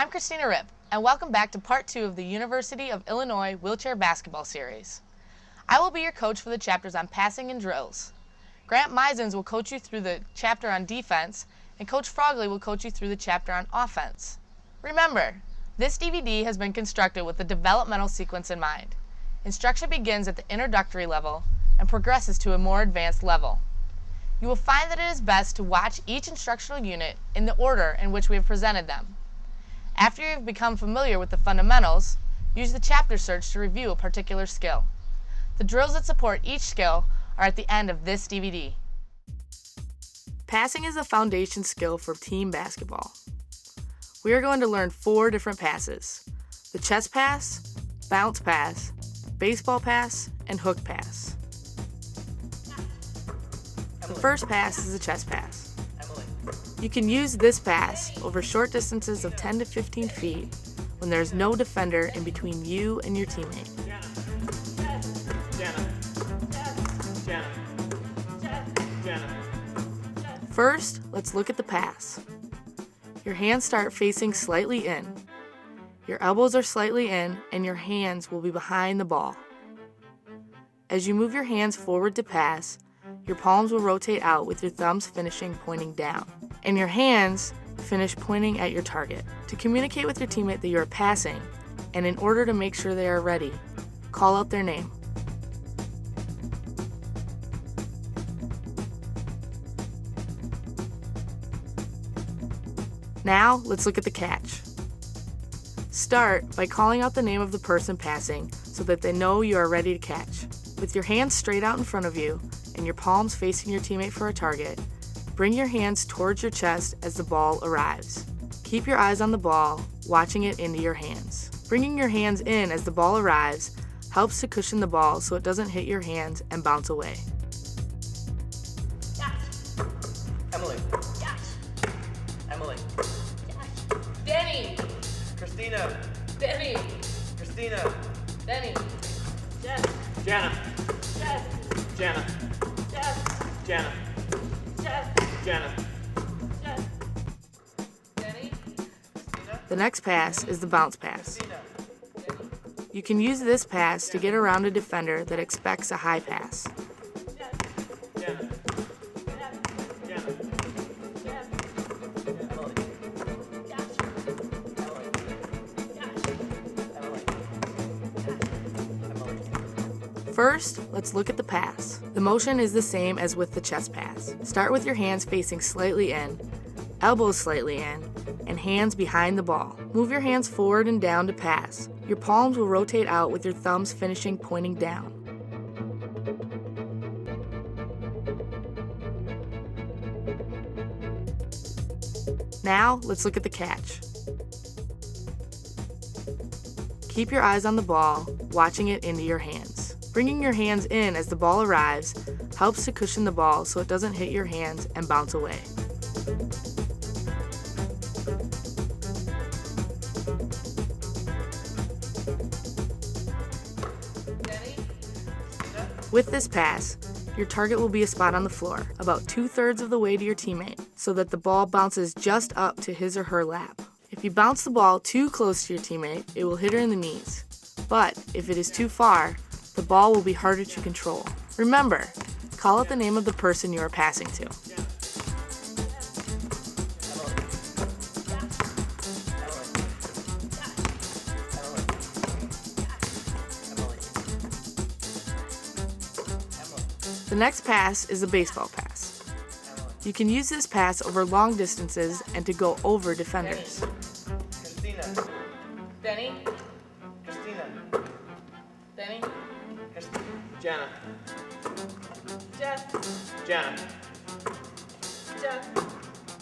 I'm Christina Ripp, and welcome back to part 2 of the University of Illinois Wheelchair Basketball Series. I will be your coach for the chapters on passing and drills. Grant Meisens will coach you through the chapter on defense, and Coach Frogley will coach you through the chapter on offense. Remember, this DVD has been constructed with the developmental sequence in mind. Instruction begins at the introductory level and progresses to a more advanced level. You will find that it is best to watch each instructional unit in the order in which we have presented them. After you have become familiar with the fundamentals, use the chapter search to review a particular skill. The drills that support each skill are at the end of this DVD. Passing is a foundation skill for team basketball. We are going to learn 4 different passes: the chest pass, bounce pass, baseball pass, and hook pass. The first pass is the chest pass. You can use this pass over short distances of 10 to 15 feet when there is no defender in between you and your teammate. First, let's look at the pass. Your hands start facing slightly in. Your elbows are slightly in, and your hands will be behind the ball. As you move your hands forward to pass, your palms will rotate out with your thumbs finishing pointing down, and your hands finish pointing at your target. To communicate with your teammate that you are passing, and in order to make sure they are ready, call out their name. Now, let's look at the catch. Start by calling out the name of the person passing so that they know you are ready to catch. With your hands straight out in front of you and your palms facing your teammate for a target, bring your hands towards your chest as the ball arrives. Keep your eyes on the ball, watching it into your hands. Bringing your hands in as the ball arrives helps to cushion the ball so it doesn't hit your hands and bounce away. Emily. Yes. Emily. Yes. Denny. Christina. Denny. Christina. Denny. Yes. Jana. Yes. Jana. Yes. Jana. Yes. Jana. Yes. Denny. The next pass is the bounce pass. Christina. You can use this pass to get around a defender that expects a high pass. Yes. Jana. Yes. Jana. Yes. Emily. Yes. Emily. Yes. Emily. First, let's look at the pass. The motion is the same as with the chest pass. Start with your hands facing slightly in, elbows slightly in, and hands behind the ball. Move your hands forward and down to pass. Your palms will rotate out with your thumbs finishing pointing down. Now, let's look at the catch. Keep your eyes on the ball, watching it into your hands. Bringing your hands in as the ball arrives helps to cushion the ball so it doesn't hit your hands and bounce away. Denny. With this pass, your target will be a spot on the floor, about 2/3 of the way to your teammate, so that the ball bounces just up to his or her lap. If you bounce the ball too close to your teammate, it will hit her in the knees. But if it is too far, the ball will be harder to control. Remember, call out the name of the person you are passing to. The next pass is the baseball pass. You can use this pass over long distances and to go over defenders. Christina. Denny. Christina. Denny. Jana. Jeff. Jana. Jeff.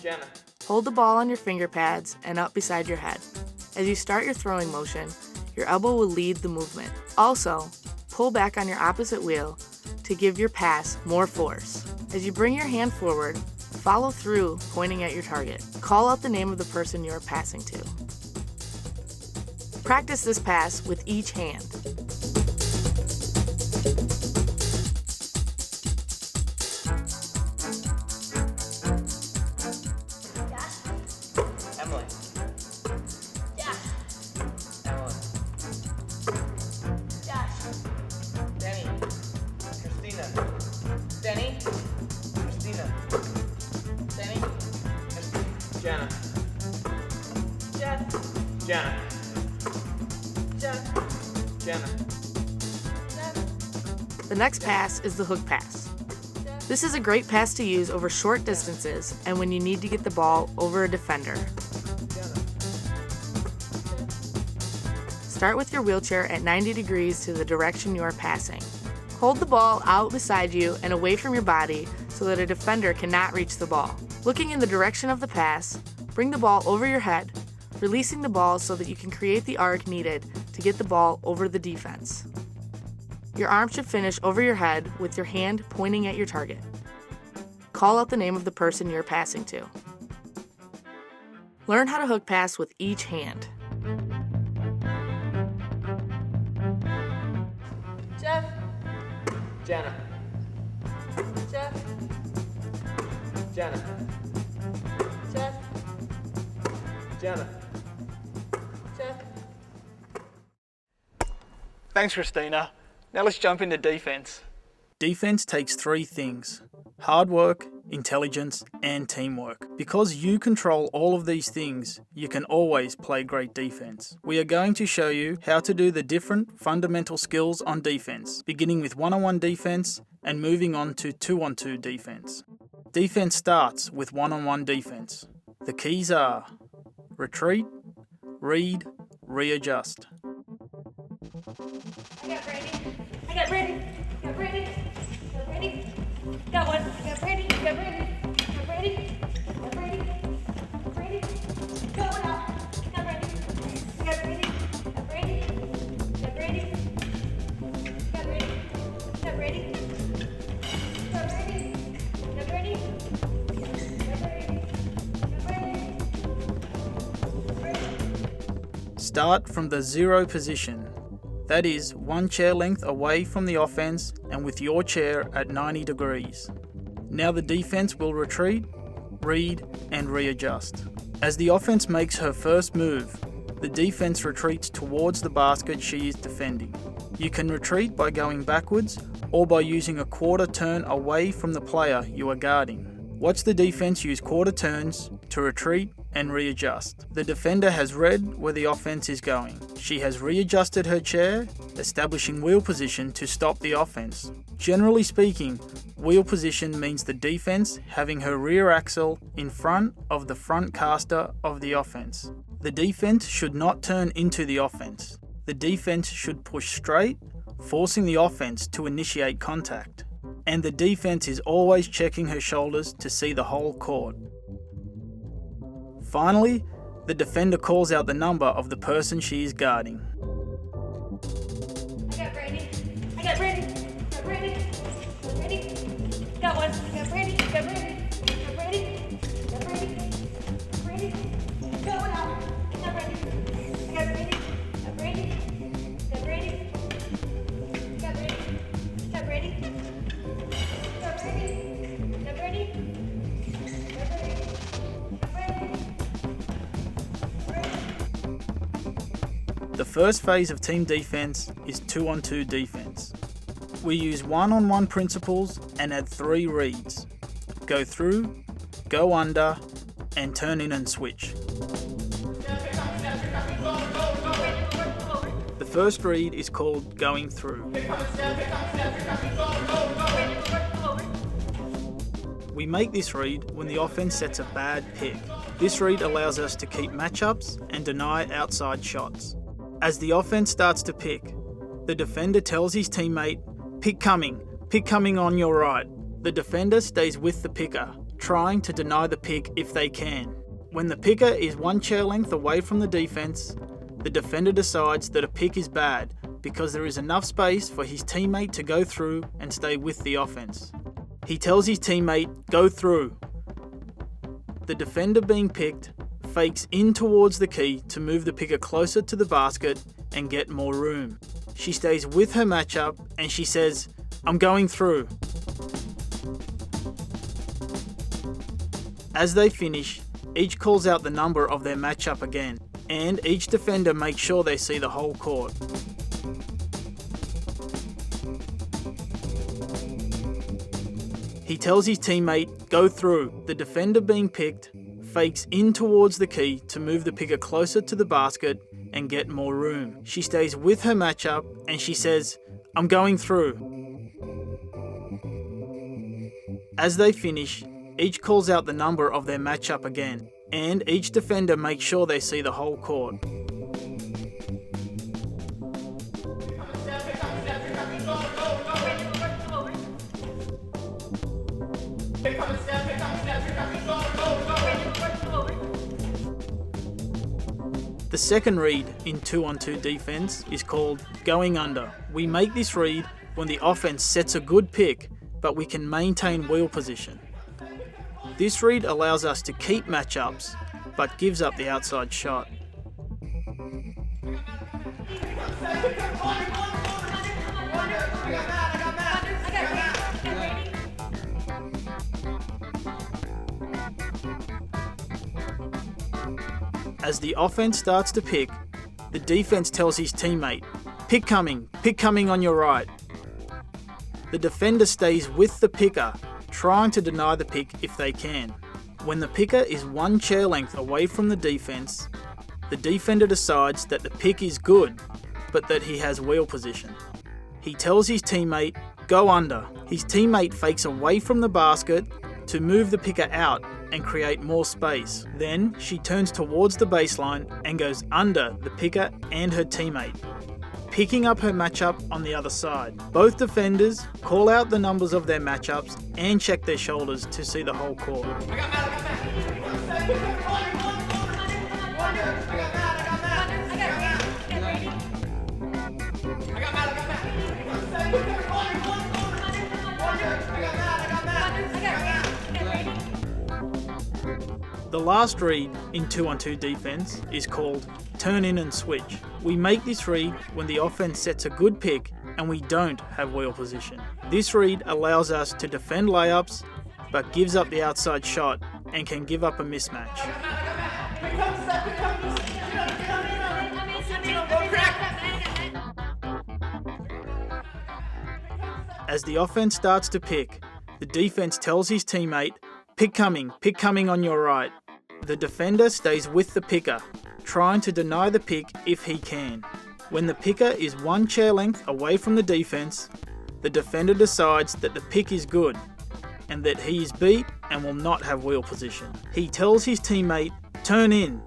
Jana. Hold the ball on your finger pads and up beside your head. As you start your throwing motion, your elbow will lead the movement. Also, pull back on your opposite wheel to give your pass more force. As you bring your hand forward, follow through pointing at your target. Call out the name of the person you are passing to. Practice this pass with each hand. Jenna, Jeff, Jenna, Jeff, Jenna, Jeff, The next pass is the hook pass. Jeff, This is a great pass to use over short distances and when you need to get the ball over a defender. Jenna, Start with your wheelchair at 90 degrees to the direction you are passing. Hold the ball out beside you and away from your body so that a defender cannot reach the ball. Looking in the direction of the pass, bring the ball over your head, releasing the ball so that you can create the arc needed to get the ball over the defense. Your arm should finish over your head with your hand pointing at your target. Call out the name of the person you're passing to. Learn how to hook pass with each hand. Jeff, Jenna, Jeff, Jenna, Jeff, Jenna. Jeff. Thanks, Christina. Now let's jump into defense. Defense takes three things: hard work, intelligence, and teamwork. Because you control all of these things, you can always play great defense. We are going to show you how to do the different fundamental skills on defense, beginning with one-on-one defense and moving on to two-on-two defense. Defense starts with one-on-one defense. The keys are retreat, read, readjust. I got Brady. I got Brady. Got Brady. Got Brady. Got one. Got Brady. Got Brady. Got Brady. Got Brady. Got Brady. Got one out. Got Brady. Got Brady. Got Brady. Got Brady. Got Brady. Got Brady. Got Brady. Got Brady. Got Brady. Got Brady. Start from the zero position. That is, one chair length away from the offense and with your chair at 90 degrees. Now the defense will retreat, read, and readjust. As the offense makes her first move, the defense retreats towards the basket she is defending. You can retreat by going backwards or by using a quarter turn away from the player you are guarding. Watch the defense use quarter turns to retreat and readjust. The defender has read where the offense is going. She has readjusted her chair, establishing wheel position to stop the offense. Generally speaking, wheel position means the defense having her rear axle in front of the front caster of the offense. The defense should not turn into the offense. The defense should push straight, forcing the offense to initiate contact. And the defense is always checking her shoulders to see the whole court. Finally, the defender calls out the number of the person she is guarding. I got Brady. I got Brady. Got Brady. Got Brady. Got one. Got Brady. Got Brady. Got Brady. Got Brady. Got Brady. Got one out. Got Brady. Got Brady. Got Brady. Got Brady. Got Brady. Got Brady. Got Brady. Got Brady. Got Brady. The first phase of team defense is two-on-two defense. We use one-on-one principles and add 3 reads: go through, go under, and turn in and switch. The first read is called going through. We make this read when the offense sets a bad pick. This read allows us to keep matchups and deny outside shots. As the offense starts to pick, the defender tells his teammate, pick coming on your right. The defender stays with the picker, trying to deny the pick if they can. When the picker is one chair length away from the defense, the defender decides that a pick is bad because there is enough space for his teammate to go through and stay with the offense. He tells his teammate, go through. The defender being picked fakes in towards the key to move the picker closer to the basket and get more room. She stays with her matchup and she says, I'm going through. As they finish, each calls out the number of their matchup again, and each defender makes sure they see the whole court. He tells his teammate, go through. The defender being picked fakes in towards the key to move the picker closer to the basket and get more room. She stays with her matchup and she says, "I'm going through." As they finish, each calls out the number of their matchup again, and each defender makes sure they see the whole court. The second read in 2-on-2 defense is called going under. We make this read when the offense sets a good pick, but we can maintain wheel position. This read allows us to keep matchups, but gives up the outside shot. As the offense starts to pick, the defense tells his teammate, pick coming on your right." The defender stays with the picker, trying to deny the pick if they can. When the picker is one chair length away from the defense, the defender decides that the pick is good, but that he has wheel position. He tells his teammate, go under. His teammate fakes away from the basket to move the picker out and create more space. Then she turns towards the baseline and goes under the picker and her teammate, picking up her matchup on the other side. Both defenders call out the numbers of their matchups and check their shoulders to see the whole court. The last read in 2-on-2 defense is called turn in and switch. We make this read when the offense sets a good pick and we don't have wheel position. This read allows us to defend layups but gives up the outside shot and can give up a mismatch. As the offense starts to pick, the defense tells his teammate, pick coming on your right. The defender stays with the picker, trying to deny the pick if he can. When the picker is one chair length away from the defense, the defender decides that the pick is good and that he is beat and will not have wheel position. He tells his teammate, turn in,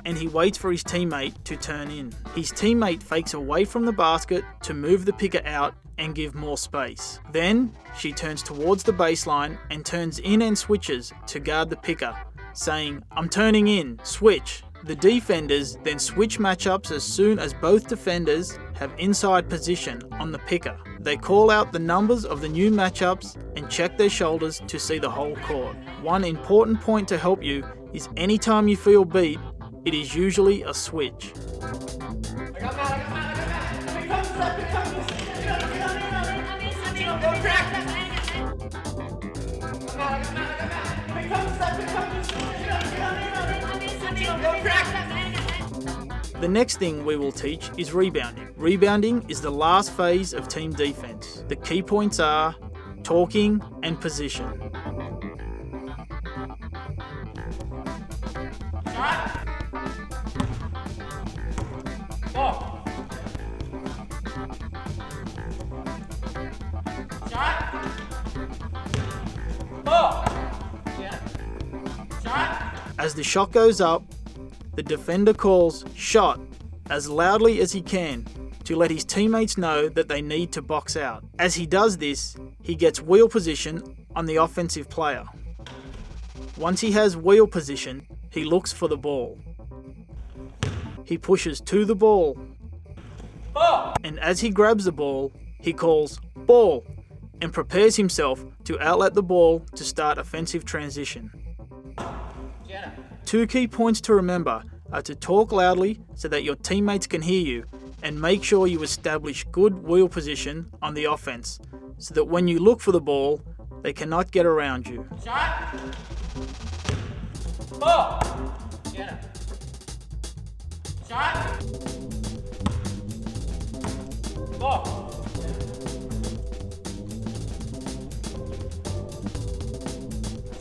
and he waits for his teammate to turn in. His teammate fakes away from the basket to move the picker out and give more space. Then she turns towards the baseline and turns in and switches to guard the picker, saying, I'm turning in, switch. The defenders then switch matchups as soon as both defenders have inside position on the picker. They call out the numbers of the new matchups and check their shoulders to see the whole court. One important point to help you is anytime you feel beat, it is usually a switch. The next thing we will teach is rebounding. Rebounding is the last phase of team defense. The key points are talking and position. Shot. Ball. Shot. Ball. Yeah. Shot. As the shot goes up, the defender calls shot as loudly as he can to let his teammates know that they need to box out. As he does this, he gets wheel position on the offensive player. Once he has wheel position, he looks for the ball. He pushes to the ball. Ball. And as he grabs the ball, he calls ball and prepares himself to outlet the ball to start offensive transition. Jenna. Two key points to remember are to talk loudly so that your teammates can hear you, and make sure you establish good wheel position on the offense so that when you look for the ball, they cannot get around you. Shot. Ball. Jenna. Shot. Ball.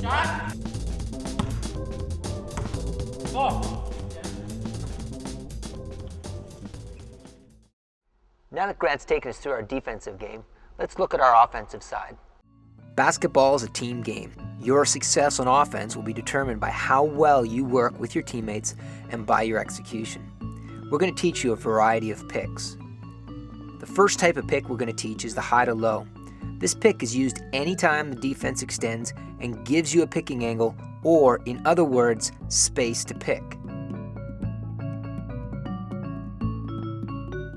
Shot. Ball. Now that Grant's taken us through our defensive game, let's look at our offensive side. Basketball is a team game. Your success on offense will be determined by how well you work with your teammates and by your execution. We're going to teach you a variety of picks. The first type of pick we're going to teach is the high to low. This pick is used anytime the defense extends and gives you a picking angle, or in other words, space to pick.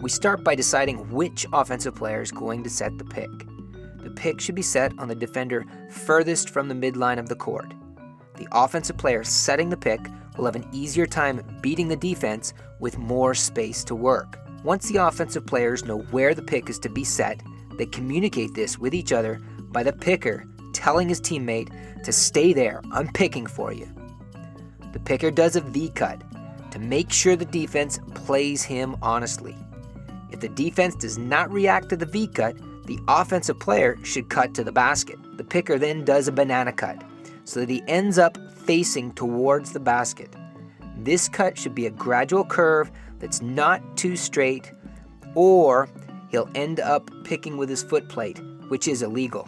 We start by deciding which offensive player is going to set the pick. The pick should be set on the defender furthest from the midline of the court. The offensive player setting the pick will have an easier time beating the defense with more space to work. Once the offensive players know where the pick is to be set, they communicate this with each other by the picker telling his teammate to stay there, I'm picking for you. The picker does a V-cut to make sure the defense plays him honestly. If the defense does not react to the V-cut, the offensive player should cut to the basket. The picker then does a banana cut so that he ends up facing towards the basket. This cut should be a gradual curve that's not too straight, or he'll end up picking with his foot plate, which is illegal,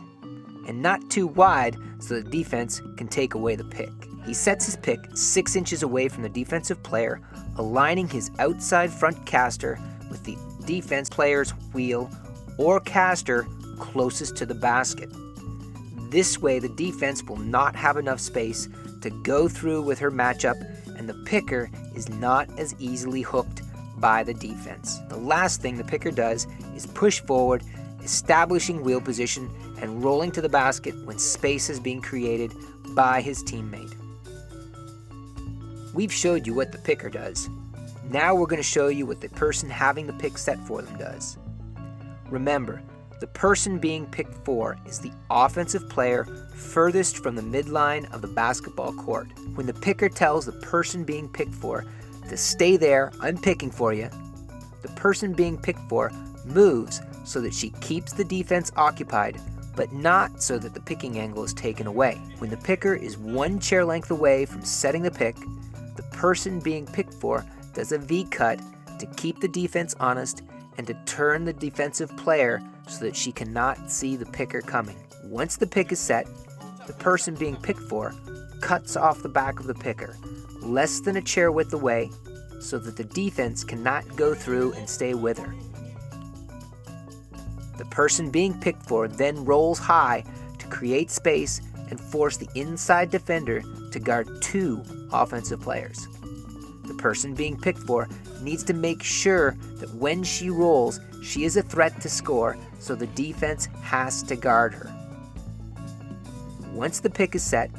and not too wide so the defense can take away the pick. He sets his pick 6 inches away from the defensive player, aligning his outside front caster with the defense player's wheel or caster closest to the basket. This way the defense will not have enough space to go through with her matchup, and the picker is not as easily hooked by the defense. The last thing the picker does is push forward, establishing wheel position and rolling to the basket when space is being created by his teammate. We've showed you what the picker does. Now we're going to show you what the person having the pick set for them does. Remember, the person being picked for is the offensive player furthest from the midline of the basketball court. When the picker tells the person being picked for to stay there, I'm picking for you, the person being picked for moves so that she keeps the defense occupied, but not so that the picking angle is taken away. When the picker is 1 chair length away from setting the pick, the person being picked for does a V-cut to keep the defense honest and to turn the defensive player so that she cannot see the picker coming. Once the pick is set, the person being picked for cuts off the back of the picker, less than a chair width away, so that the defense cannot go through and stay with her. The person being picked for then rolls high to create space and force the inside defender to guard 2 offensive players. The person being picked for needs to make sure that when she rolls, she is a threat to score, so the defense has to guard her. Once the pick is set,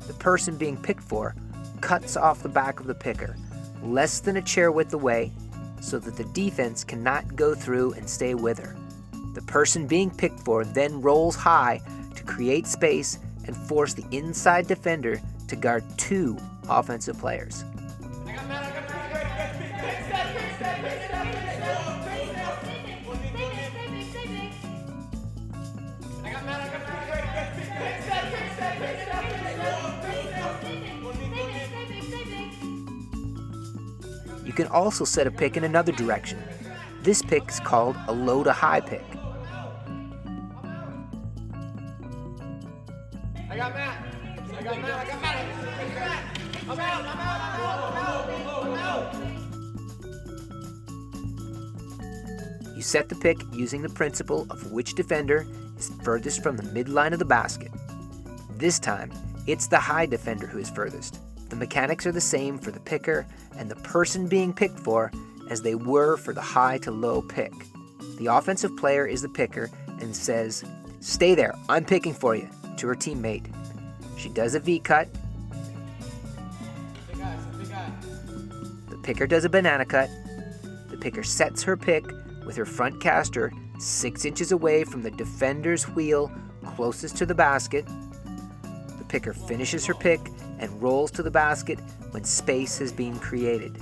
the person being picked for cuts off the back of the picker, less than a chair width away, so that the defense cannot go through and stay with her. The person being picked for then rolls high to create space and force the inside defender to guard 2 offensive players. You can also set a pick in another direction. This pick is called a low to high pick. I got Matt. I got Matt. I got Matt. I'm out. You set the pick using the principle of which defender is furthest from the midline of the basket. This time, it's the high defender who is furthest. The mechanics are the same for the picker and the person being picked for as they were for the high to low pick. The offensive player is the picker and says, "Stay there, I'm picking for you," to her teammate. She does a V-cut. The picker does a banana cut. The picker sets her pick with her front caster 6 inches away from the defender's wheel closest to the basket. The picker finishes her pick and rolls to the basket when space has been created.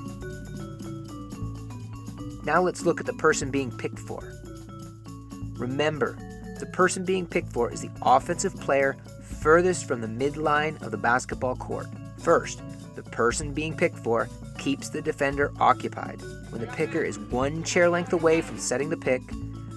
Now let's look at the person being picked for. Remember, the person being picked for is the offensive player furthest from the midline of the basketball court. First, The person being picked for keeps the defender occupied. When the picker is 1 chair length away from setting the pick,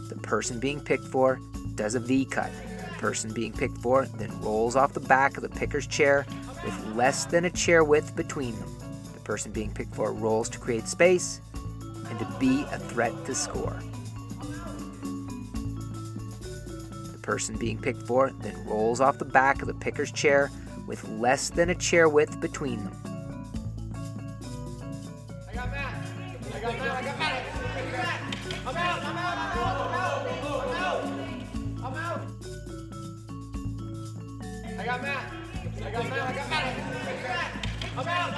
the person being picked for does a V cut. The person being picked for then rolls off the back of the picker's chair with less than a chair width between them. The person being picked for rolls to create space and to be a threat to score. The person being picked for then rolls off the back of the picker's chair with less than a chair width between them. I got Matt. I got Matt. I got Matt. I'm out. I'm out. I'm out. I got Matt. I got Matt. I got Matt. I'm out.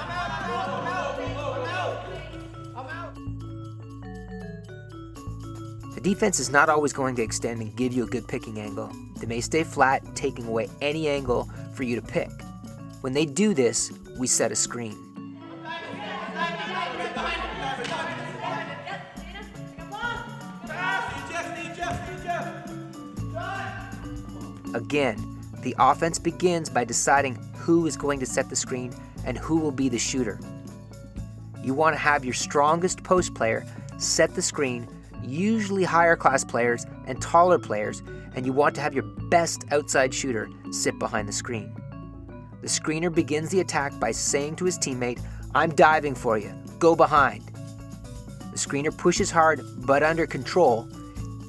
I'm out. The defense is not always going to extend and give you a good picking angle. They may stay flat, taking away any angle for you to pick. When they do this, we set a screen. Again, the offense begins by deciding who is going to set the screen and who will be the shooter. You want to have your strongest post player set the screen, usually higher class players and taller players, and you want to have your best outside shooter sit behind the screen. The screener begins the attack by saying to his teammate, "I'm diving for you, go behind." The screener pushes hard but under control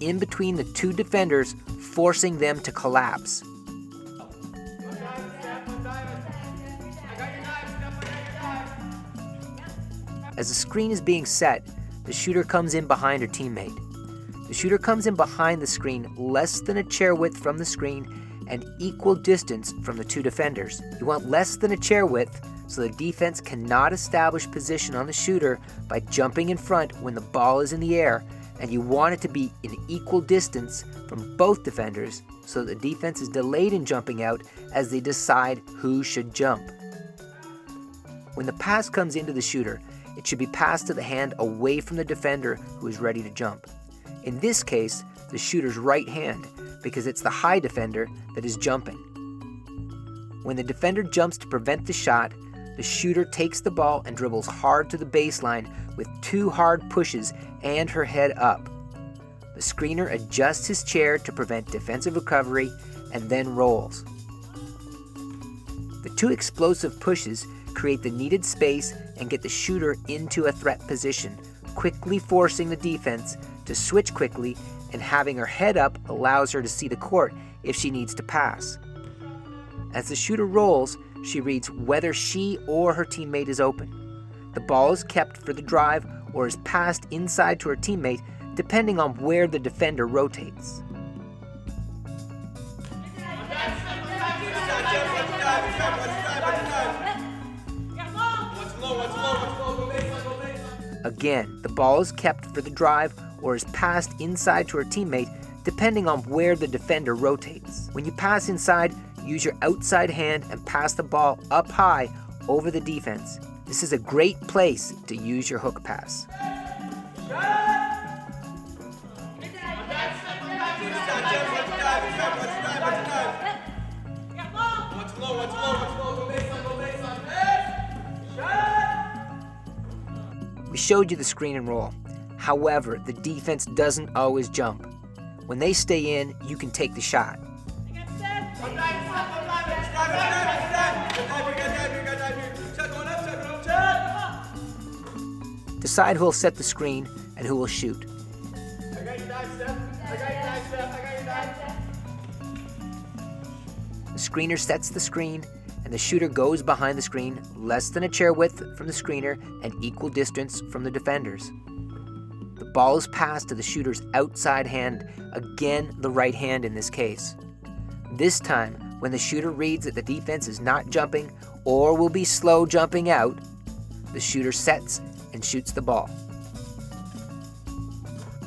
in between the 2 defenders, forcing them to collapse. As the screen is being set, the shooter comes in behind her teammate. The shooter comes in behind the screen less than a chair width from the screen and equal distance from the 2 defenders. You want less than a chair width so the defense cannot establish position on the shooter by jumping in front when the ball is in the air, and you want it to be in equal distance from both defenders so that the defense is delayed in jumping out as they decide who should jump. When the pass comes into the shooter, it should be passed to the hand away from the defender who is ready to jump. In this case, the shooter's right hand, because it's the high defender that is jumping. When the defender jumps to prevent the shot, the shooter takes the ball and dribbles hard to the baseline with 2 hard pushes and her head up. The screener adjusts his chair to prevent defensive recovery and then rolls. The 2 explosive pushes create the needed space and get the shooter into a threat position, quickly forcing the defense to switch quickly, and having her head up allows her to see the court if she needs to pass. As the shooter rolls, she reads whether she or her teammate is open. The ball is kept for the drive or is passed inside to her teammate depending on where the defender rotates. Again, the ball is kept for the drive or is passed inside to her teammate depending on where the defender rotates. When you pass inside, use your outside hand and pass the ball up high over the defense. This is a great place to use your hook pass. We showed you the screen and roll. However, the defense doesn't always jump. When they stay in, you can take the shot. Decide who will set the screen and who will shoot. The screener sets the screen, and the shooter goes behind the screen, less than a chair width from the screener and equal distance from the defenders. The ball is passed to the shooter's outside hand, again the right hand in this case. This time, when the shooter reads that the defense is not jumping or will be slow jumping out, the shooter sets and shoots the ball.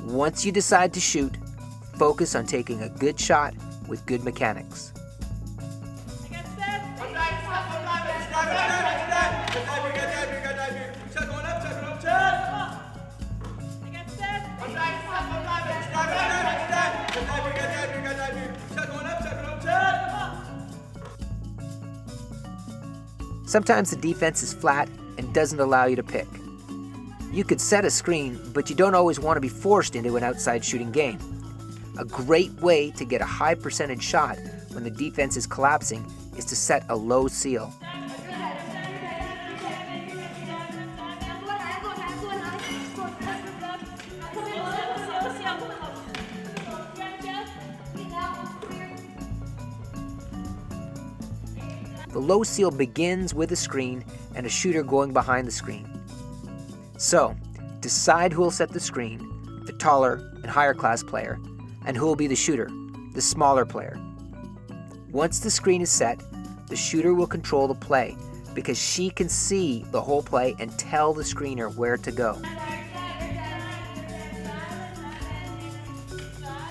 Once you decide to shoot, focus on taking a good shot with good mechanics. Sometimes the defense is flat and doesn't allow you to pick. You could set a screen, but you don't always want to be forced into an outside shooting game. A great way to get a high percentage shot when the defense is collapsing is to set a low seal. The low seal begins with a screen and a shooter going behind the screen. So, decide who will set the screen, the taller and higher class player, and who will be the shooter, the smaller player. Once the screen is set, the shooter will control the play because she can see the whole play and tell the screener where to go.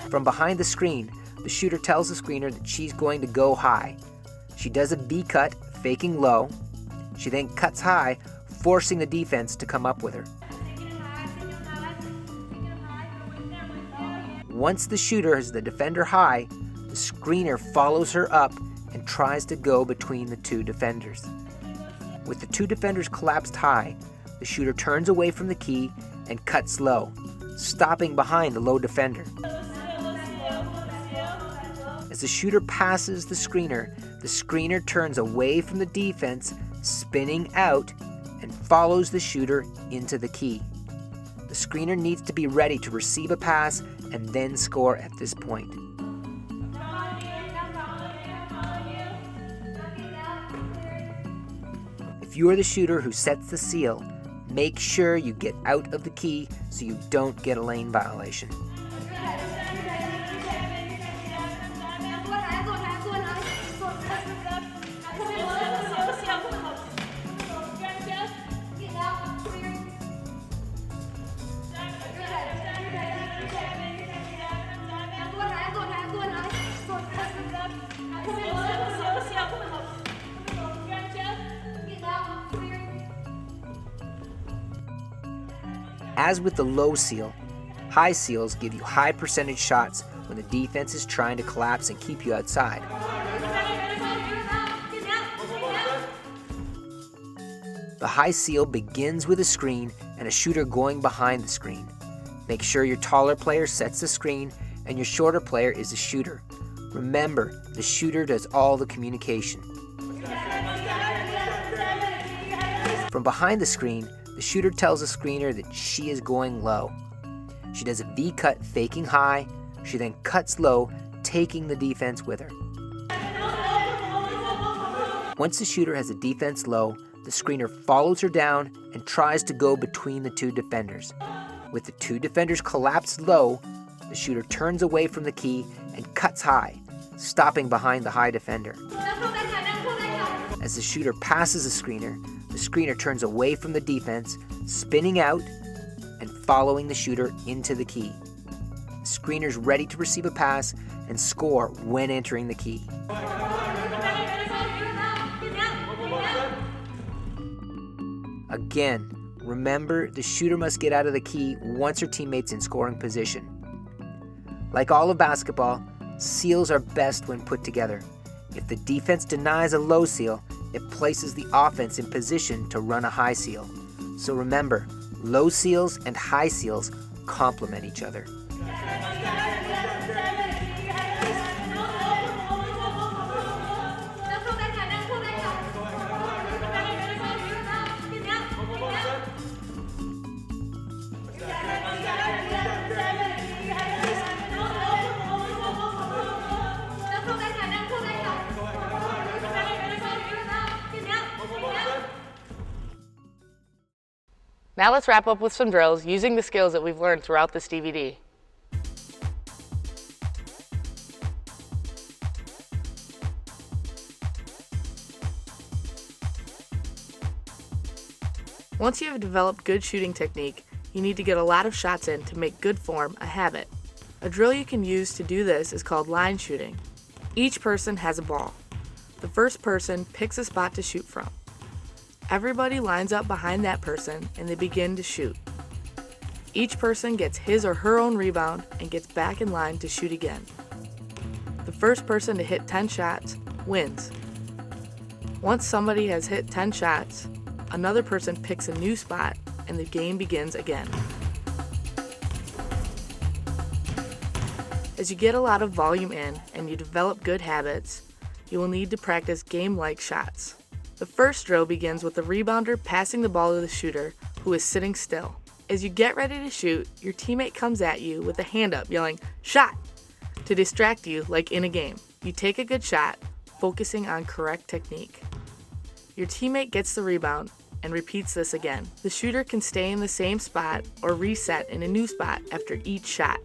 From behind the screen, the shooter tells the screener that she's going to go high. She does a V cut, faking low. She then cuts high, forcing the defense to come up with her. Once the shooter has the defender high, the screener follows her up and tries to go between the two defenders. With the two defenders collapsed high, the shooter turns away from the key and cuts low, stopping behind the low defender. As the shooter passes the screener turns away from the defense, spinning out, and follows the shooter into the key. The screener needs to be ready to receive a pass and then score at this point. If you are the shooter who sets the seal, make sure you get out of the key so you don't get a lane violation. As with the low seal, high seals give you high percentage shots when the defense is trying to collapse and keep you outside. The high seal begins with a screen and a shooter going behind the screen. Make sure your taller player sets the screen and your shorter player is the shooter. Remember, the shooter does all the communication. From behind the screen, the shooter tells the screener that she is going low. She does a V cut faking high. She then cuts low, taking the defense with her. Once the shooter has the defense low, the screener follows her down and tries to go between the two defenders. With the two defenders collapsed low, the shooter turns away from the key and cuts high, stopping behind the high defender. As the shooter passes the screener turns away from the defense, spinning out and following the shooter into the key. The screener's ready to receive a pass and score when entering the key. Again, remember the shooter must get out of the key once her teammate's in scoring position. Like all of basketball, seals are best when put together. If the defense denies a low seal, it places the offense in position to run a high seal. So remember, low seals and high seals complement each other. Now let's wrap up with some drills using the skills that we've learned throughout this DVD. Once you have developed good shooting technique, you need to get a lot of shots in to make good form a habit. A drill you can use to do this is called line shooting. Each person has a ball. The first person picks a spot to shoot from. Everybody lines up behind that person and they begin to shoot. Each person gets his or her own rebound and gets back in line to shoot again. The first person to hit 10 shots wins. Once somebody has hit 10 shots, another person picks a new spot and the game begins again. As you get a lot of volume in and you develop good habits, you will need to practice game-like shots. The first drill begins with the rebounder passing the ball to the shooter who is sitting still. As you get ready to shoot, your teammate comes at you with a hand up yelling, "Shot!" to distract you like in a game. You take a good shot, focusing on correct technique. Your teammate gets the rebound and repeats this again. The shooter can stay in the same spot or reset in a new spot after each shot.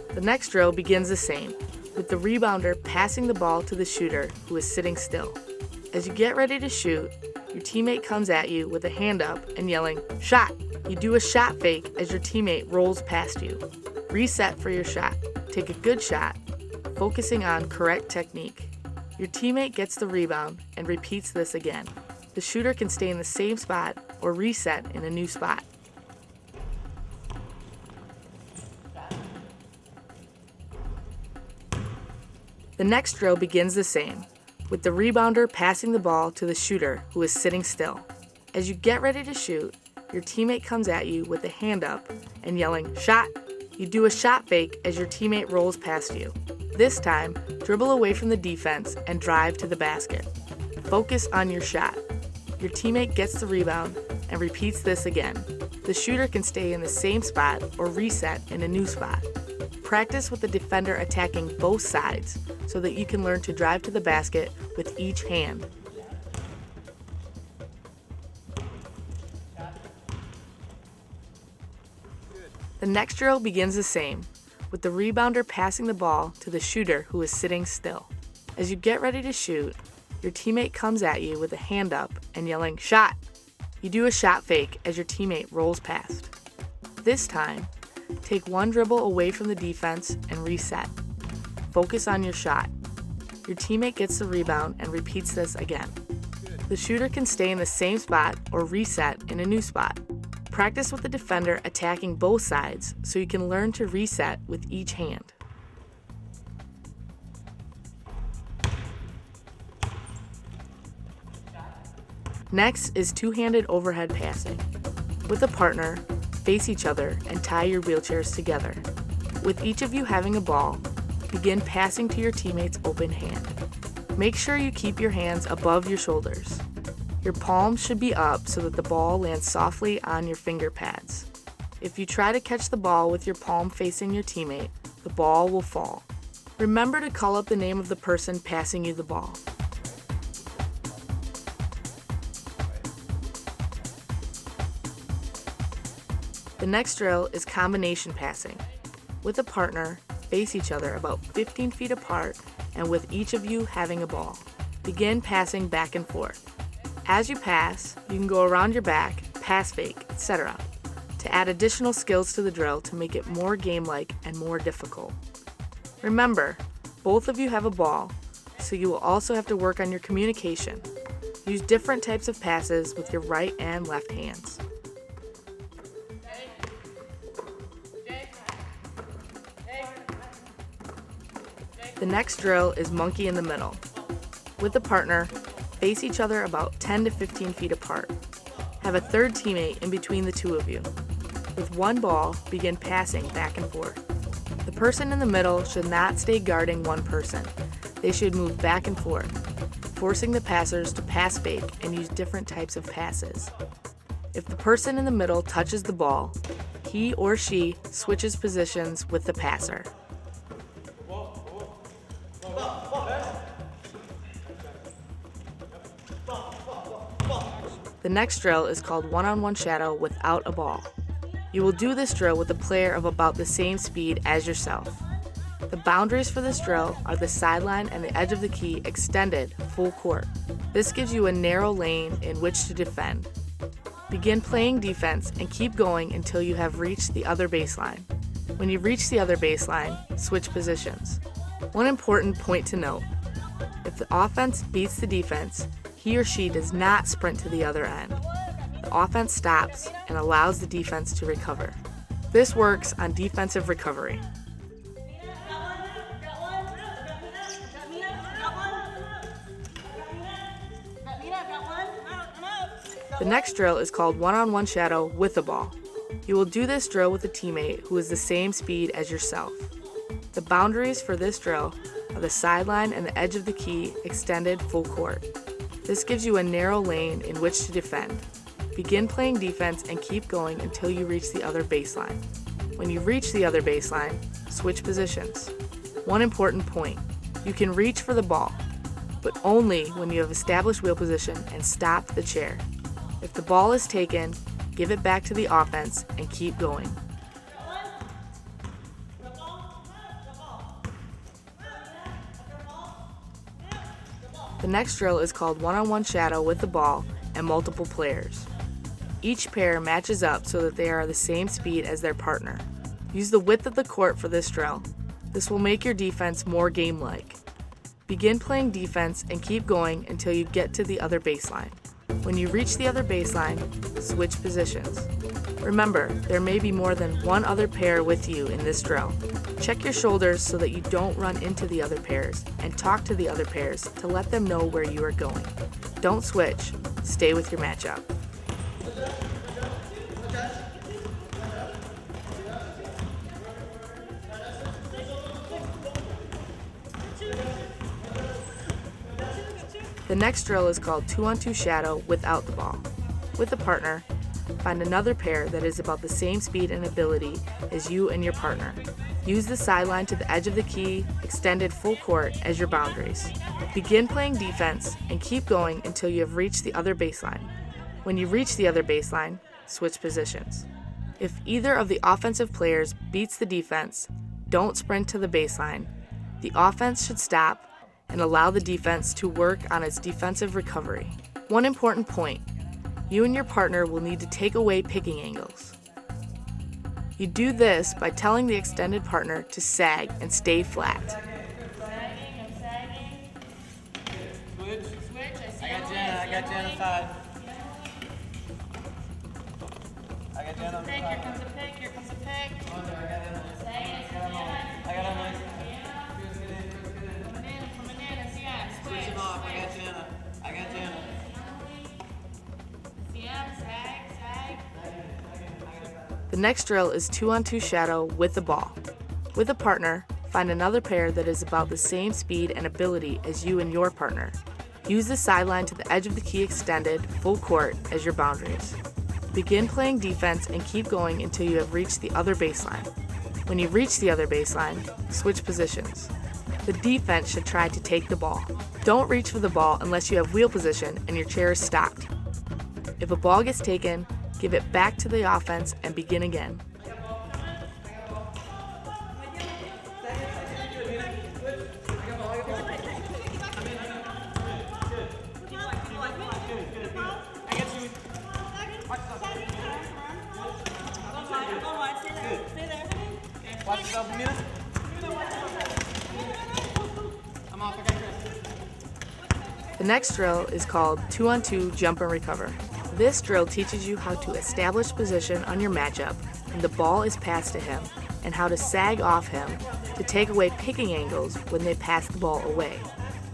The next drill begins the same, with the rebounder passing the ball to the shooter who is sitting still. As you get ready to shoot, your teammate comes at you with a hand up and yelling, "Shot!" You do a shot fake as your teammate rolls past you. Reset for your shot. Take a good shot, focusing on correct technique. Your teammate gets the rebound and repeats this again. The shooter can stay in the same spot or reset in a new spot. The next drill begins the same, with the rebounder passing the ball to the shooter who is sitting still. As you get ready to shoot, your teammate comes at you with a hand up and yelling, "Shot!" You do a shot fake as your teammate rolls past you. This time, dribble away from the defense and drive to the basket. Focus on your shot. Your teammate gets the rebound and repeats this again. The shooter can stay in the same spot or reset in a new spot. Practice with the defender attacking both sides so that you can learn to drive to the basket with each hand. The next drill begins the same, with the rebounder passing the ball to the shooter who is sitting still. As you get ready to shoot, your teammate comes at you with a hand up and yelling, "Shot!" You do a shot fake as your teammate rolls past. This time, take one dribble away from the defense and reset. Focus on your shot. Your teammate gets the rebound and repeats this again. The shooter can stay in the same spot or reset in a new spot. Practice with the defender attacking both sides so you can learn to reset with each hand. Next is two-handed overhead passing. With a partner, face each other and tie your wheelchairs together. With each of you having a ball, begin passing to your teammate's open hand. Make sure you keep your hands above your shoulders. Your palms should be up so that the ball lands softly on your finger pads. If you try to catch the ball with your palm facing your teammate, the ball will fall. Remember to call out the name of the person passing you the ball. The next drill is combination passing. With a partner, face each other about 15 feet apart and with each of you having a ball. Begin passing back and forth. As you pass, you can go around your back, pass fake, etc. to add additional skills to the drill to make it more game-like and more difficult. Remember, both of you have a ball, so you will also have to work on your communication. Use different types of passes with your right and left hands. The next drill is monkey in the middle. With a partner, face each other about 10 to 15 feet apart. Have a third teammate in between the two of you. With one ball, begin passing back and forth. The person in the middle should not stay guarding one person. They should move back and forth, forcing the passers to pass fake and use different types of passes. If the person in the middle touches the ball, he or she switches positions with the passer. The next drill is called one-on-one shadow without a ball. You will do this drill with a player of about the same speed as yourself. The boundaries for this drill are the sideline and the edge of the key extended full court. This gives you a narrow lane in which to defend. Begin playing defense and keep going until you have reached the other baseline. When you reach the other baseline, switch positions. One important point to note: if the offense beats the defense, he or she does not sprint to the other end. The offense stops and allows the defense to recover. This works on defensive recovery. The next drill is called one-on-one shadow with the ball. You will do this drill with a teammate who is the same speed as yourself. The boundaries for this drill are the sideline and the edge of the key extended full court. This gives you a narrow lane in which to defend. Begin playing defense and keep going until you reach the other baseline. When you reach the other baseline, switch positions. One important point, you can reach for the ball, but only when you have established wheel position and stopped the chair. If the ball is taken, give it back to the offense and keep going. The next drill is called one-on-one shadow with the ball and multiple players. Each pair matches up so that they are the same speed as their partner. Use the width of the court for this drill. This will make your defense more game-like. Begin playing defense and keep going until you get to the other baseline. When you reach the other baseline, switch positions. Remember, there may be more than one other pair with you in this drill. Check your shoulders so that you don't run into the other pairs, and talk to the other pairs to let them know where you are going. Don't switch, stay with your matchup. The next drill is called 2-on-2 shadow without the ball. With a partner, find another pair that is about the same speed and ability as you and your partner. Use the sideline to the edge of the key, extended full court as your boundaries. Begin playing defense and keep going until you have reached the other baseline. When you reach the other baseline, switch positions. If either of the offensive players beats the defense, don't sprint to the baseline. The offense should stop and allow the defense to work on its defensive recovery. One important point, you and your partner will need to take away picking angles. You do this by telling the extended partner to sag and stay flat. Switch. I got Jen on 5. I got Jen on 5. Here comes a pick, here comes a pick. I got on 9. Coming in, it's Sian. Switch him off. I got Jen. Sian, sag. The next drill is 2-on-2 shadow with the ball. With a partner, find another pair that is about the same speed and ability as you and your partner. Use the sideline to the edge of the key extended, full court as your boundaries. Begin playing defense and keep going until you have reached the other baseline. When you reach the other baseline, switch positions. The defense should try to take the ball. Don't reach for the ball unless you have wheel position and your chair is stopped. If a ball gets taken, give it back to the offense and begin again. Watch yourself, Amina. I'm off. I got Chris. The next drill is called 2-on-2 jump and recover. This drill teaches you how to establish position on your matchup when the ball is passed to him, and how to sag off him to take away picking angles when they pass the ball away.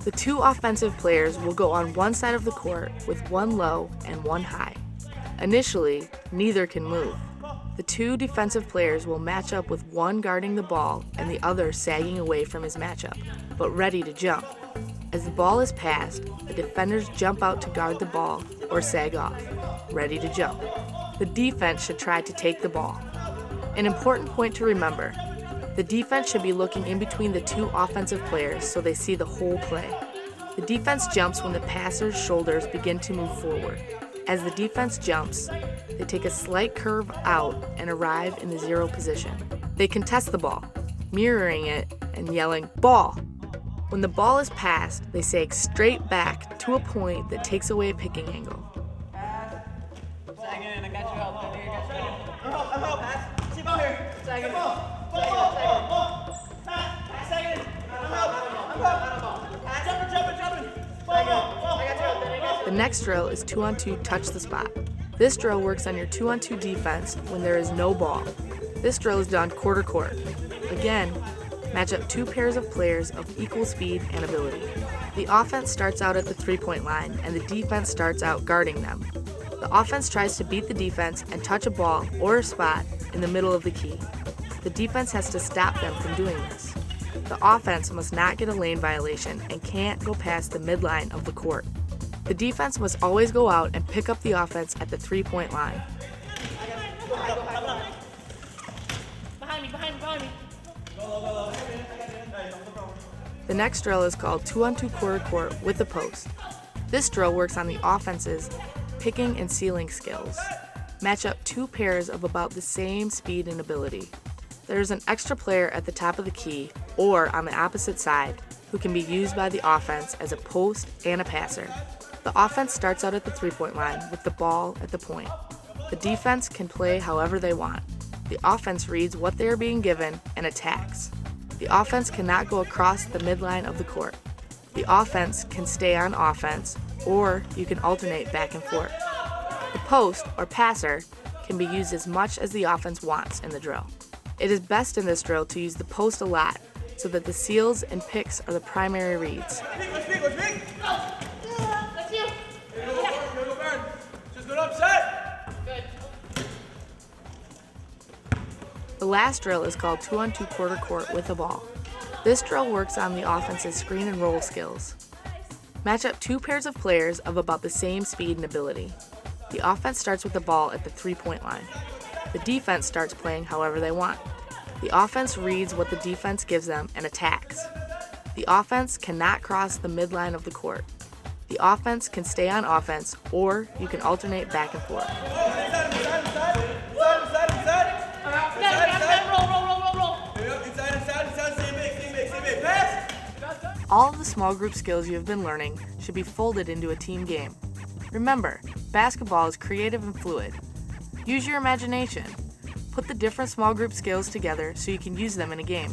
The two offensive players will go on one side of the court with one low and one high. Initially, neither can move. The two defensive players will match up with one guarding the ball and the other sagging away from his matchup, but ready to jump. As the ball is passed, the defenders jump out to guard the ball or sag off, ready to jump. The defense should try to take the ball. An important point to remember, the defense should be looking in between the two offensive players so they see the whole play. The defense jumps when the passer's shoulders begin to move forward. As the defense jumps, they take a slight curve out and arrive in the zero position. They contest the ball, mirroring it and yelling, "Ball!" When the ball is passed, they sag straight back to a point that takes away a picking angle. Sag in. I got you help. I'm help. Pass. See ball here. Sag in. Ball. Pass. Sag in. I'm help. Pass. Jumping. Ball. I got you help. The next drill is 2-on-2 touch the spot. This drill works on your 2-on-2 defense when there is no ball. This drill is done court. Again, match up two pairs of players of equal speed and ability. The offense starts out at the 3-point line and the defense starts out guarding them. The offense tries to beat the defense and touch a ball or a spot in the middle of the key. The defense has to stop them from doing this. The offense must not get a lane violation and can't go past the midline of the court. The defense must always go out and pick up the offense at the three-point line. Behind me. The next drill is called 2-on-2 quarter court with the post. This drill works on the offense's picking and sealing skills. Match up two pairs of about the same speed and ability. There is an extra player at the top of the key or on the opposite side who can be used by the offense as a post and a passer. The offense starts out at the three-point line with the ball at the point. The defense can play however they want. The offense reads what they are being given and attacks. The offense cannot go across the midline of the court. The offense can stay on offense, or you can alternate back and forth. The post, or passer, can be used as much as the offense wants in the drill. It is best in this drill to use the post a lot so that the seals and picks are the primary reads. The last drill is called 2-on-2 quarter court with the ball. This drill works on the offense's screen and roll skills. Match up two pairs of players of about the same speed and ability. The offense starts with the ball at the three-point line. The defense starts playing however they want. The offense reads what the defense gives them and attacks. The offense cannot cross the midline of the court. The offense can stay on offense, or you can alternate back and forth. All of the small group skills you have been learning should be folded into a team game. Remember, basketball is creative and fluid. Use your imagination. Put the different small group skills together so you can use them in a game.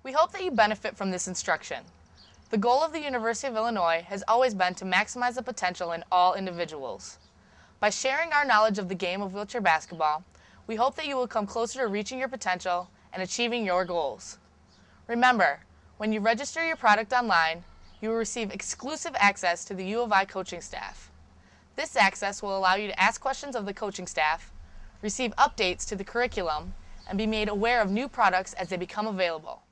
We hope that you benefit from this instruction. The goal of the University of Illinois has always been to maximize the potential in all individuals. By sharing our knowledge of the game of wheelchair basketball, we hope that you will come closer to reaching your potential and achieving your goals. Remember, when you register your product online, you will receive exclusive access to the U of I coaching staff. This access will allow you to ask questions of the coaching staff, receive updates to the curriculum, and be made aware of new products as they become available.